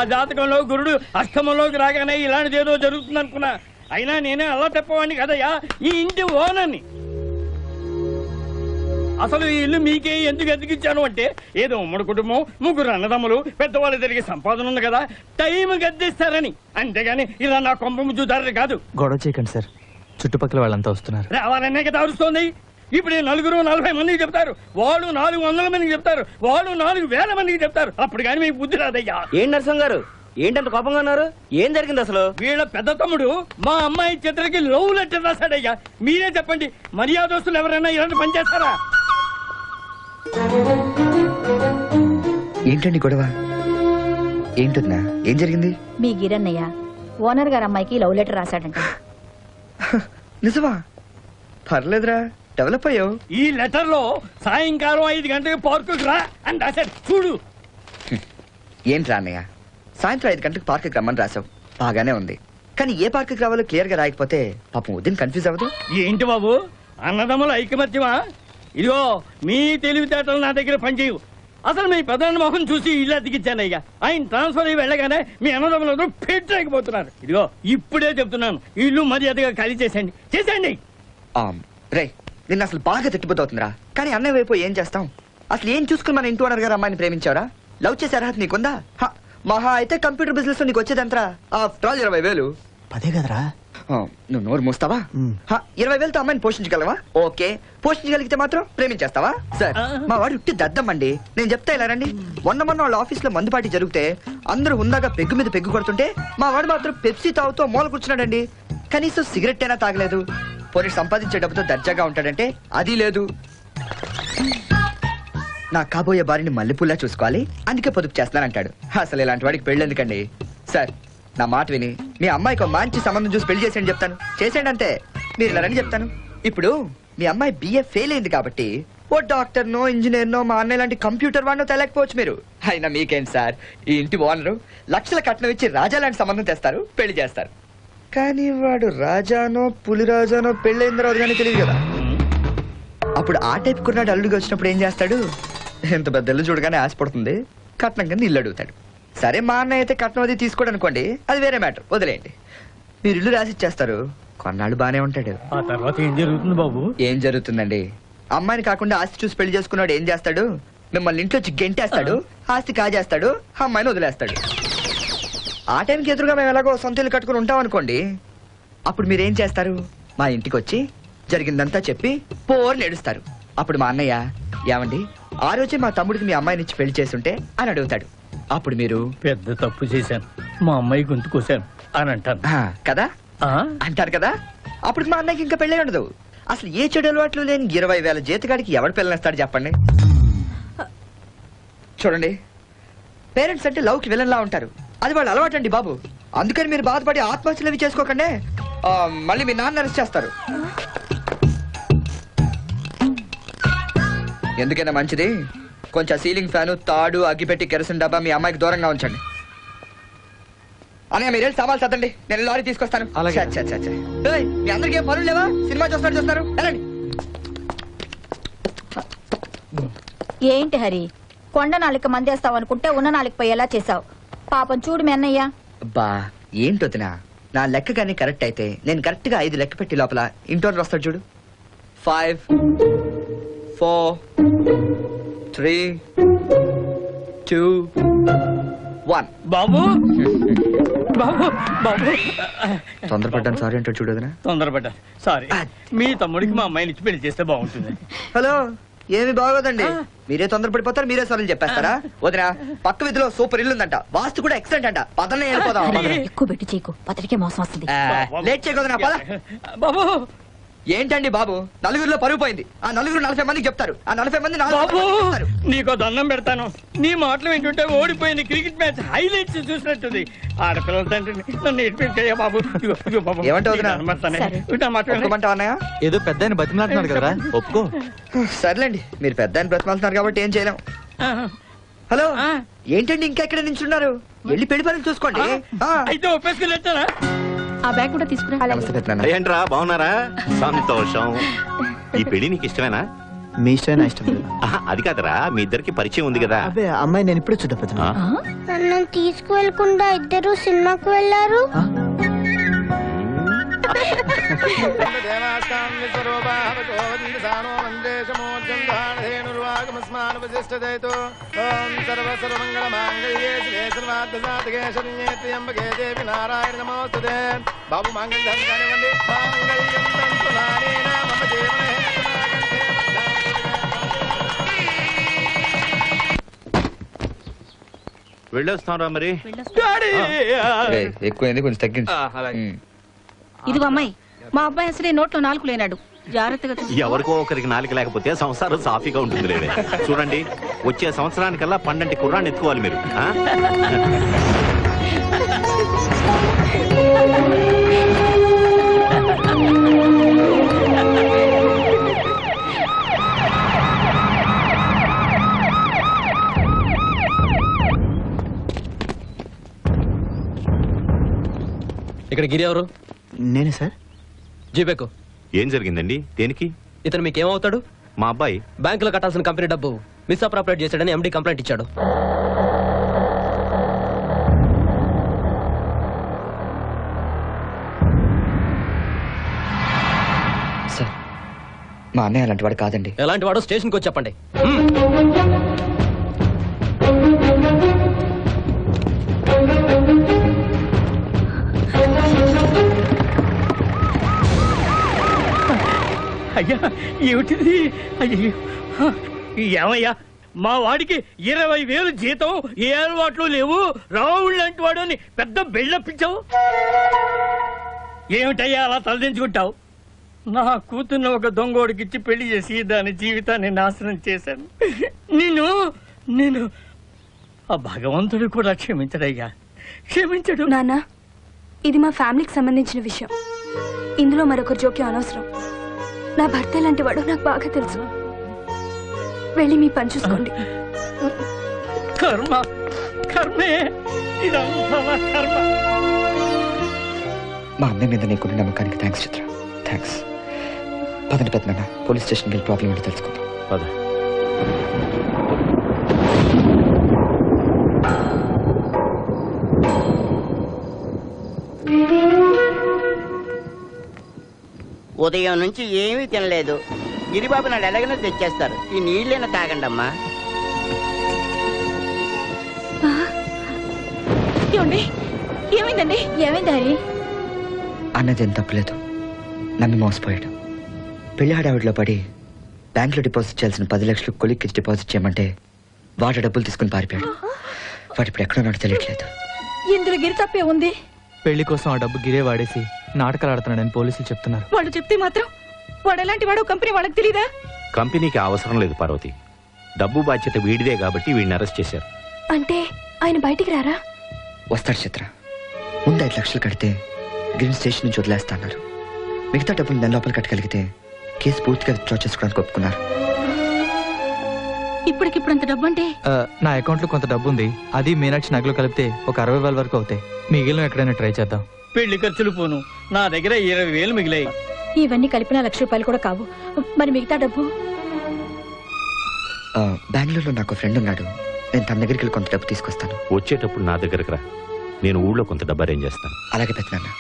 ఆ జాతకంలో గురుడు అష్టమంలోకి రాగానే ఇలాంటిది ఏదో జరుగుతుంది అనుకున్నా. అయినా నేనే అలా చెప్పవాడిని కదయ్యా, ఈ ఇంటి ఓనర్ని. అసలు ఈ ఇల్లు మీకే ఎందుకు ఎదిగిచ్చాను అంటే, ఏదో ఉమ్మడి కుటుంబం, ముగ్గురు అన్నదమ్ములు, పెద్దవాళ్ళు తిరిగి సంపాదన ఉంది కదా, టైం గద్దిస్తారని. అంతేగాని ఇలా నా కొంప చూతారని కాదు. గొడవ చేయకండి సార్, చుట్టుపక్కల వాళ్ళంతా వస్తున్నారు. రావాలనే కదా అరుస్తోంది. ఇప్పుడు నలుగురు 40 మందికి చెప్తారు, వాళ్ళు 400 మందికి చెప్తారు, వాళ్ళు 4000 మందికి చెప్తారు. అప్పుడు కానీ మీకు బుద్ధి రాదయ్యా. ఏం నరసింహ గారు, ఏంటంత కోపంగా ఉన్నారు? ఏం జరిగింది అసలు? వీళ్ళ పెద్ద తమ్ముడు మా అమ్మాయి చిత్రకి లవ్ లెటర్ రాశాడయ్యా. మీరే చెప్పండి, మర్యాదస్తులు ఎవరైనా ఇలాంటి పని చేస్తారా? ఏంటండి గొడవ? ఏంటన్నా, ఏం జరిగింది? మీ గిరన్నయ్య ఓనర్ గారు అమ్మాయికి లవ్ లెటర్ రాశాడంట. నిజమా? పర్లేదురా, డెవలప్ అయ్యావు. ఈ లెటర్ లో సాయంకాలం 5 గంటలకు పార్కుకి రా అని రాశాడు. చూడు. ఏంట్రా అన్నయ్య, సాయంత్రం 5 గంటలకు పార్క్కి రమ్మని రాసావు, బాగానే ఉంది. కానీ ఏ పార్క్కి రావాలో క్లియర్ గా రాయకపోతే పాపం ఉదయం కన్ఫ్యూజ్ అవ్వదు? ఏంటి బాబు, అన్నదమ్ముల ఐకమత్యమా? ఇదిగో మీ తెలివితేటలు నా దగ్గర పనిచేయవు. అసలు మీ ప్రధాన మొహం చూసి ఇల్లు అతికిచ్చానయ్యా. ఆయన ట్రాన్స్ఫర్ అయ్యి వెళ్ళగానే మీ అన్నదమ్ములందరూ పెట్టలేకపోతున్నారు. ఇదిగో ఇప్పుడే చెప్తున్నాను, ఇల్లు మర్యాదగా ఖాళీ చేసేయండి. రే, నిన్న అసలు బాగా తిట్టిపోతుందిరా. కానీ అన్నయ్య వైపు ఏం చేస్తాం? అసలు ఏం చూసుకుని మన ఇంటి ఓనర్ గారు అమ్మాయిని ప్రేమించావరా? లవ్ చేసే అర్హత నీకుందా? మహా అయితే కంప్యూటర్ బిజినెస్ లో నీకు వచ్చేదంతరా 20,000. అదే కదరా. నువ్వు నోరు మూస్తావా? 20,000తో అమ్మాయిని పోషించగలవా? ఓకే, పోషించగలిగితే మాత్రం ప్రేమించేస్తావా? సార్, మా వాడు ఉట్టి దద్దమ్మండి. నేను చెప్తా ఇలా రండి. మొన్న వాళ్ళ ఆఫీస్ లో మందు పార్టీ జరిగితే అందరూ ఉందాగా పెగ్గు మీద పెగ్గు కొడుతుంటే మా వాడు మాత్రం పెప్సీ తాగుతూ మూల కూర్చున్నాడండి. కనీసం సిగరెట్ అయినా తాగలేదు. పోనీ సంపాదించే డబ్బుతో దర్జాగా ఉంటాడంటే అది లేదు. నా కాబోయే భార్యని మల్లెపూలా చూసుకోవాలి, అందుకే పొదుపు చేస్తానంటాడు. అసలు ఇలాంటి వాడికి పెళ్ళి ఎందుకండి? సార్, నా మాట విని మీ అమ్మాయికి మంచి సంబంధం చూసి పెళ్లి చేసేయండి చెప్తాను. చేసేయండి అంతే. మీరు ఇలా రండి చెప్తాను. ఇప్పుడు మీ అమ్మాయి BA ఫెయిల్ అయింది కాబట్టి ఓ డాక్టర్నో ఇంజనీర్నో మా అన్నయ్య లాంటి కంప్యూటర్ వాడినో తెలియకపోవచ్చు మీరు. అయినా మీకేంటి సార్, ఈ ఇంటి ఓనరు లక్షల కట్నం ఇచ్చి రాజా లాంటి సంబంధం తెస్తారు, పెళ్లి చేస్తారు. కానీ వాడు రాజానో పులిరాజానో పెళ్ళైన తర్వాత కానీ తెలియదు కదా. అప్పుడు ఆ టైప్ కున్నాడు అల్లుడికి వచ్చినప్పుడు ఏం చేస్తాడు? ఎంత పెద్ద ఇల్లు చూడగానే ఆశపడుతుంది, కట్నం కింద ఇల్లు అడుగుతాడు. సరే, మా అన్నయ్య అయితే కట్నం అది తీసుకోడు అనుకోండి, అది వేరే మ్యాటర్, వదిలేయండి. మీరు ఇల్లు రాసిచ్చేస్తారు, కొన్నాళ్ళు బానే ఉంటాడు. ఆ తర్వాత ఏం జరుగుతుంది బాబు? ఏం జరుగుతుందండి? అమ్మాయిని కాకుండా ఆస్తి చూసి పెళ్లి చేసుకున్నాడు ఏం చేస్తాడు? మిమ్మల్ని ఇంట్లో గెంటేస్తాడు, ఆస్తి కాజేస్తాడు, అమ్మాయిని వదిలేస్తాడు. ఆ టైంకి ఎదురుగా మేము ఎలాగో సొంత ఇల్లు కట్టుకుని ఉంటాం అనుకోండి, అప్పుడు మీరేం చేస్తారు? మా ఇంటికి వచ్చి జరిగిందంతా చెప్పి పోర్ని ఏడుస్తారు. అప్పుడు మా అన్నయ్య, ఏమండి ఆ రోజే మా తమ్ముడికి మీ అమ్మాయిని ఇచ్చి పెళ్లి చేసుంటే అని అడుగుతాడు. అప్పుడు మీరు పెద్ద తప్పు చేశాను, మా అమ్మాయి గొంతు కోసాను అని అంటాను కదా, అంటారు కదా. అప్పుడు మా అన్నయ్యకి ఇంకా పెళ్ళే ఉండదు. అసలు ఏ చెడు అలవాట్లు లేని 20,000 జీతగాడికి ఎవడు పెళ్ళనిస్తాడు చెప్పండి? చూడండి, పేరెంట్స్ అంటే లవ్కి విలన్లా ఉంటారు, అది వాళ్ళు అలవాటు అండి బాబు. అందుకని మీరు బాధపడి ఆత్మహత్యలు అవి చేసుకోకండి, మళ్ళీ మీ నాన్న అరెస్ట్ చేస్తారు. ఎందుకైనా మంచిది కొంచెం సీలింగ్ ఫ్యాను, తాడు, అగ్గిపెట్టి, కెరసిన్ డబ్బా మీ అమ్మాయికి దూరంగా ఉంచండి. అనే మీరు సవాల్ చదండి, నేను లారీ తీసుకొస్తాను. మీ అందరికీ ఏం పనులు లేవా? సినిమా చూస్తారు వెళ్ళండి. ఏంటి హరి, కొండ నాలిక మందేస్తావు అనుకుంటే ఉన్న నాలిక పోయేలా చేసావు. పాపం చూడు మీ అన్నయ్య. అబ్బా, ఏంటొద్దునా, నా లెక్క కానీ కరెక్ట్ అయితే నేను కరెక్ట్ గా 5 లెక్క పెట్టి లోపల ఇంటోర్ వస్తాడు చూడు. 5 4 3 2 1. బాబు బాబు బాబు తొందరపడ్డాను, సారీ అంటాడు చూడు. వదినా తొందరపడ్డా, సారీ. మీ తమ్ముడికి మా అమ్మాయిని ఇచ్చి పెళ్లి చేస్తే బాగుంటుంది. హలో, ఏమి బాగోదండి, మీరే తొందరపడిపోతారు, మీరే సార్లు చెప్పేస్తారా? వదినా, పక్క వీధిలో సూపర్ ఇల్లు ఉందంట, వాస్తు కూడా ఎక్సలెంట్ అంట, పదనే వెళ్ళిపోదాం. ఎక్కువ పెట్టి చీకు, పత్రికే మోసం వస్తుంది. లేట్ చేయకూడదునా, పద. బాబు ఏంటండి బాబు, నలుగురిలో పరుగు పోయింది. ఆ నలుగురు 40 మందికి చెప్తారు, ఆ 40 మంది బాబు నీకో దండం పెడతాను. నీ మాటలు వింటుంటే ఓడిపోయింది క్రికెట్ మ్యాచ్ హైలైట్స్ చూసినట్టుంది. ఆడపిల్లల తండ్రిని నన్ను ఏడిపించయ్యా బాబు. ఏదో పెద్ద ఆయన బతిమలాడుతున్నారు కదరా, ఒప్పుకో. సర్లేండి, మీరు పెద్ద ఆయన బ్రతిమాలుతున్నారు కాబట్టి ఏం చేయలేం. హలో, ఏంటండి ఇంకా ఎక్కడ నించున్నారు? వెళ్ళి పెళ్లి పనులు చూసుకోండి. అయితే ఒప్పేసుకుని ఆ బ్యాగ్ కూడా తీసుకురా. ఏంట్రా, బాగున్నారా? సంతోషం. ఈ పెళ్లి నీకు ఇష్టమేనా? మీ ఇష్టం నా ఇష్టం లేదు. ఆహా, అది కాదురా మీ ఇద్దరికి పరిచయం ఉంది కదా. అబ్బే అమ్మాయి నేను ఇప్పుడే చూద్దా పెద్దనా. నన్ను తీసుకువెళ్ళకుండా ఇద్దరు సినిమాకు వెళ్ళారు. బాబు మాంగళ్యం కానివ్వండి. వెళ్ళొస్తాంరా మరి. ఎక్కువైంది కొంచెం తగ్గించు. ఇదిగో అమ్మాయి, మా అబ్బాయి అసలే నోట్లో నాలుగు లేనాడు, జాగ్రత్తగా చూసుకో. ఎవరికో ఒకరికి నాలుక లేకపోతే సంసారం సాఫీగా ఉంటుంది లేవే. చూడండి వచ్చే సంవత్సరానికల్లా 12 కుర్రాన్ని ఎత్తుకోవాలి మీరు. ఆ? ఇక్కడ గిరి ఎవరు? నేనే సార్. జీబేకు. ఏం జరిగిందండి? దేనికి? ఇతను మీకేమవుతాడు? మా అబ్బాయి బ్యాంకులో కట్టాల్సిన కంపెనీ డబ్బు మిస్అప్రాపరేట్ చేశాడని ఎండి కంప్లైంట్ ఇచ్చాడు. సార్ మా అన్నయ్య అలాంటి వాడు కాదండి. ఎలాంటి వాడో స్టేషన్కి వచ్చి చెప్పండి. అయ్యా ఏమిటిది? అయ్యో ఏమయ్యా, మా వాడికి 20,000 జీతం, ఏ అలవాట్లు లేవు, రావుడు లాంటి వాడు అని పెద్ద బిల్డప్పించావు. ఏమిటయ్యా అలా తలదించుకుంటావు? నా కూతుర్ని ఒక దొంగోడికిచ్చి పెళ్లి చేసి దాని జీవితాన్ని నాశనం చేశాను. నేను ఆ భగవంతుడు కూడా క్షమించడయ్యా, క్షమించడు. నాన్న, ఇది మా ఫ్యామిలీకి సంబంధించిన విషయం. ఇందులో మరొకరి జోక్యం అనవసరం. నా భర్త లాంటి వాడు నాకు బాగా తెలుసు. వెళ్ళి మీ పని చూసుకోండి. కర్మ, కర్మే, ఇదంతా నా కర్మ. మా అన్నయ్య మీద నీకున్న నమ్మకానికి థ్యాంక్స్ చిత్ర, థ్యాంక్స్. పదండి పెద్దనాన్న, పోలీస్ స్టేషన్కి వెళ్ళి ప్రాబ్లం ఏంటో తెలుసుకుందాం. పద. ఉదయం నుంచి ఏమీ తినలేదు. గిరిబాబు నాడు ఎలాగైనా తెచ్చేస్తారు. ఈ నీళ్ళైనా తాగండి అమ్మా. ఏమైందండి? ఏమైంది హరి? అన్నది ఏం తప్పలేదు, నమ్మి మోసపోయాడు. పెళ్లి హడావిడిలో పడి బ్యాంకులో డిపాజిట్ చేయాల్సిన 10 లక్షలు కొలిక్కి డిపాజిట్ చేయమంటే వాడు డబ్బులు తీసుకుని పారిపోయాడు. వాడు ఇప్పుడు ఎక్కడ ఉన్నాడో తెలియట్లేదు. ఇందులో గిరి తప్పే ఉంది. పెళ్లి కోసం ఆ డబ్బు గిరే వాడేసి నాటకాలు ఆడుతున్నాడని పోలీసులు చెప్తున్నారు. వాళ్ళు చెప్తే మాత్రం వాడు ఎలాంటి వాడు కంపెనీ వాళ్ళకి తెలీదా? కంపెనీకి అవసరం లేదు పార్వతి. డబ్బు బాధ్యత వీడిదే కాబట్టి వీడిని అరెస్ట్ చేశారు. అంటే ఆయన బయటికి రారా? వస్తాడు చిత్ర. ముందు 5 లక్షలు కడితే గిరిని స్టేషన్ నుంచి వదిలేస్తాన్నారు. మిగతా డబ్బులు నెల లోపల కట్టగలిగితే కేసు పూర్తిగా విత్డ్రా చేసుకోవడానికి ఒప్పుకున్నారు. ఇప్పటికిప్పుడు అంత డబ్బు అంటే? నా అకౌంట్ లో కొంత డబ్బు ఉంది, అది మీనాక్షి నగలు కలిపితే ఒక 60,000 వరకు అవుతాయి. మిగిలిన ఎక్కడైనా ట్రై చేద్దాం. పెళ్లి ఖర్చులు పోను, నా దగ్గర 20,000 మిగిలాయి. ఇవన్నీ కలిపిన 1,00,000 రూపాయలు కూడా కావు. మరి మిగతా డబ్బు? బెంగళూరులో నాకు ఫ్రెండ్ ఉన్నాడు, నేను తన దగ్గరికి వెళ్ళి కొంత డబ్బు తీసుకొస్తాను. వచ్చేటప్పుడు నా దగ్గరకు రా, నేను ఊళ్ళో కొంత డబ్బు అరేంజ్ చేస్తాను. అలాగే పెద్దనాన్న.